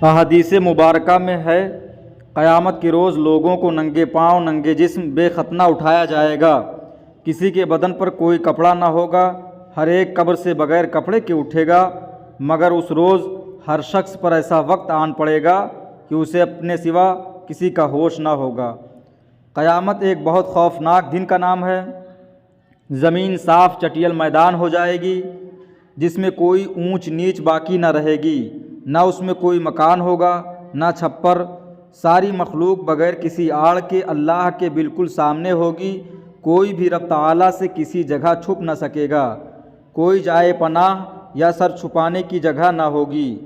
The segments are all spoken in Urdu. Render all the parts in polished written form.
احادیث مبارکہ میں ہے قیامت کے روز لوگوں کو ننگے پاؤں ننگے جسم بے ختنہ اٹھایا جائے گا، کسی کے بدن پر کوئی کپڑا نہ ہوگا، ہر ایک قبر سے بغیر کپڑے کے اٹھے گا، مگر اس روز ہر شخص پر ایسا وقت آن پڑے گا کہ اسے اپنے سوا کسی کا ہوش نہ ہوگا۔ قیامت ایک بہت خوفناک دن کا نام ہے۔ زمین صاف چٹیل میدان ہو جائے گی جس میں کوئی اونچ نیچ باقی نہ رہے گی، نہ اس میں کوئی مکان ہوگا نہ چھپر، ساری مخلوق بغیر کسی آڑ کے اللہ کے بالکل سامنے ہوگی، کوئی بھی رب تعالیٰ سے کسی جگہ چھپ نہ سکے گا، کوئی جائے پناہ یا سر چھپانے کی جگہ نہ ہوگی،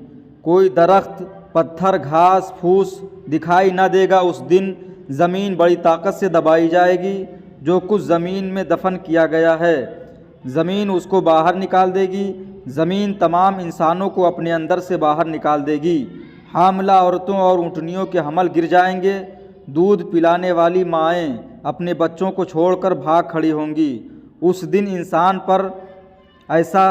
کوئی درخت پتھر گھاس پھوس دکھائی نہ دے گا۔ اس دن زمین بڑی طاقت سے دبائی جائے گی، جو کچھ زمین میں دفن کیا گیا ہے زمین اس کو باہر نکال دے گی، زمین تمام انسانوں کو اپنے اندر سے باہر نکال دے گی، حاملہ عورتوں اور اونٹنیوں کے حمل گر جائیں گے، دودھ پلانے والی مائیں اپنے بچوں کو چھوڑ کر بھاگ کھڑی ہوں گی۔ اس دن انسان پر ایسا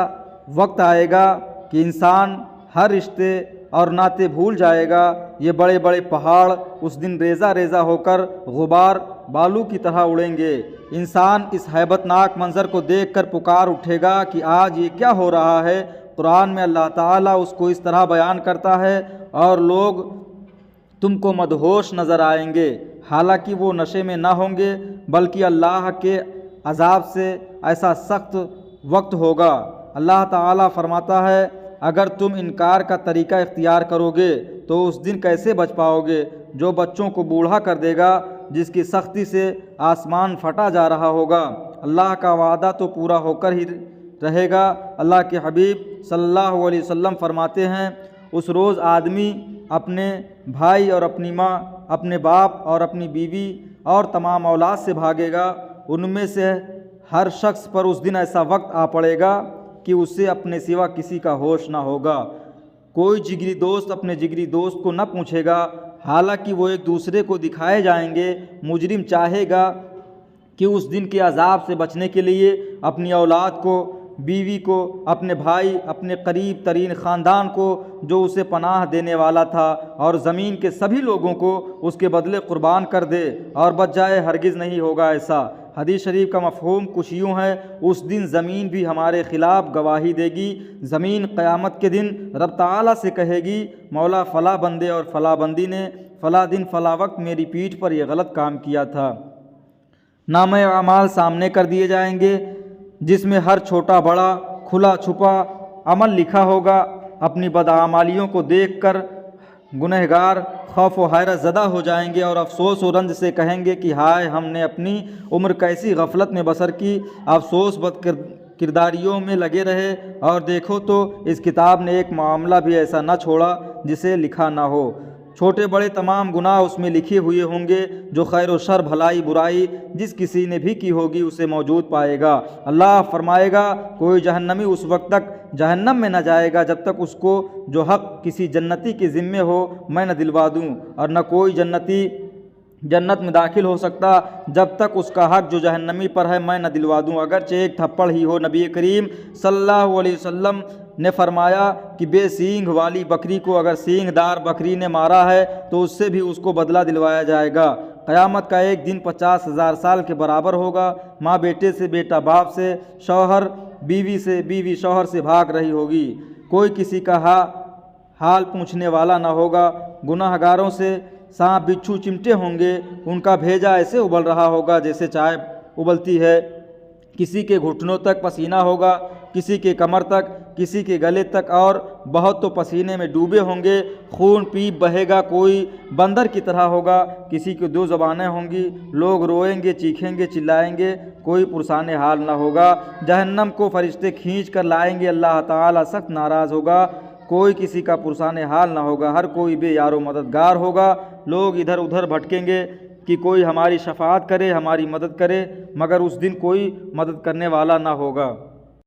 وقت آئے گا کہ انسان ہر رشتے اور ناطے بھول جائے گا۔ یہ بڑے بڑے پہاڑ اس دن ریزہ ریزہ ہو کر غبار بالو کی طرح اڑیں گے۔ انسان اس ہیبت ناک منظر کو دیکھ کر پکار اٹھے گا کہ آج یہ کیا ہو رہا ہے۔ قرآن میں اللہ تعالیٰ اس کو اس طرح بیان کرتا ہے، اور لوگ تم کو مدہوش نظر آئیں گے، حالانکہ وہ نشے میں نہ ہوں گے، بلکہ اللہ کے عذاب سے ایسا سخت وقت ہوگا۔ اللہ تعالیٰ فرماتا ہے، اگر تم انکار کا طریقہ اختیار کرو گے تو اس دن کیسے بچ پاؤ گے جو بچوں کو بوڑھا کر دے گا، جس کی سختی سے آسمان پھٹا جا رہا ہوگا۔ اللہ کا وعدہ تو پورا ہو کر ہی رہے گا۔ اللہ کے حبیب صلی اللہ علیہ وسلم فرماتے ہیں، اس روز آدمی اپنے بھائی اور اپنی ماں، اپنے باپ اور اپنی بیوی اور تمام اولاد سے بھاگے گا۔ ان میں سے ہر شخص پر اس دن ایسا وقت آ پڑے گا کہ اسے اپنے سوا کسی کا ہوش نہ ہوگا۔ کوئی جگری دوست اپنے جگری دوست کو نہ پوچھے گا، حالانکہ وہ ایک دوسرے کو دکھائے جائیں گے۔ مجرم چاہے گا کہ اس دن کے عذاب سے بچنے کے لیے اپنی اولاد کو، بیوی کو، اپنے بھائی، اپنے قریب ترین خاندان کو جو اسے پناہ دینے والا تھا، اور زمین کے سبھی لوگوں کو اس کے بدلے قربان کر دے اور بچ جائے۔ ہرگز نہیں ہوگا ایسا۔ حدیث شریف کا مفہوم کچھ یوں ہے، اس دن زمین بھی ہمارے خلاف گواہی دے گی۔ زمین قیامت کے دن رب تعالیٰ سے کہے گی، مولا فلاں بندے اور فلاں بندی نے فلاں دن فلاں وقت میری پیٹھ پر یہ غلط کام کیا تھا۔ نامہ اعمال سامنے کر دیے جائیں گے، جس میں ہر چھوٹا بڑا کھلا چھپا عمل لکھا ہوگا۔ اپنی بدعمالیوں کو دیکھ کر گنہگار خوف و حیرت زدہ ہو جائیں گے اور افسوس و رنج سے کہیں گے کہ ہائے، ہم نے اپنی عمر کیسی غفلت میں بسر کی، افسوس بد کرداریوں میں لگے رہے، اور دیکھو تو اس کتاب نے ایک معاملہ بھی ایسا نہ چھوڑا جسے لکھا نہ ہو۔ چھوٹے بڑے تمام گناہ اس میں لکھے ہوئے ہوں گے، جو خیر و شر، بھلائی برائی جس کسی نے بھی کی ہوگی اسے موجود پائے گا۔ اللہ فرمائے گا، کوئی جہنمی اس وقت تک جہنم میں نہ جائے گا جب تک اس کو جو حق کسی جنتی کے ذمے ہو میں نہ دلوا دوں، اور نہ کوئی جنتی جنت میں داخل ہو سکتا جب تک اس کا حق جو جہنمی پر ہے میں نہ دلوا دوں، اگرچہ ایک تھپڑ ہی ہو۔ نبی کریم صلی اللہ علیہ وسلم نے فرمایا کہ بے سینگ والی بکری کو اگر سینگ دار بکری نے مارا ہے تو اس سے بھی اس کو بدلہ دلوایا جائے گا۔ قیامت کا ایک دن 50,000 سال کے برابر ہوگا۔ ماں بیٹے سے، بیٹا باپ سے، شوہر بیوی سے، بیوی شوہر سے بھاگ رہی ہوگی۔ کوئی کسی کا حال پوچھنے والا نہ ہوگا۔ گناہ گاروں سے سانپ بچھو چمٹے ہوں گے، ان کا بھیجا ایسے ابل رہا ہوگا جیسے چائے ابلتی ہے۔ کسی کے گھٹنوں تک پسینہ ہوگا، کسی کے کمر تک، کسی کے گلے تک، اور بہت تو پسینے میں ڈوبے ہوں گے۔ خون پیپ بہے گا، کوئی بندر کی طرح ہوگا، کسی کی 2 زبانیں ہوں گی، لوگ روئیں گے، چیخیں گے، چلائیں گے، کوئی پرسان حال نہ ہوگا۔ جہنم کو فرشتے کھینچ کر لائیں گے، اللہ تعالیٰ سخت ناراض ہوگا، کوئی کسی کا پرسان حال نہ ہوگا، ہر کوئی بے یار و مددگار ہوگا۔ لوگ ادھر ادھر بھٹکیں گے کہ کوئی ہماری شفاعت کرے، ہماری مدد کرے، مگر اس دن کوئی مدد کرنے والا نہ ہوگا۔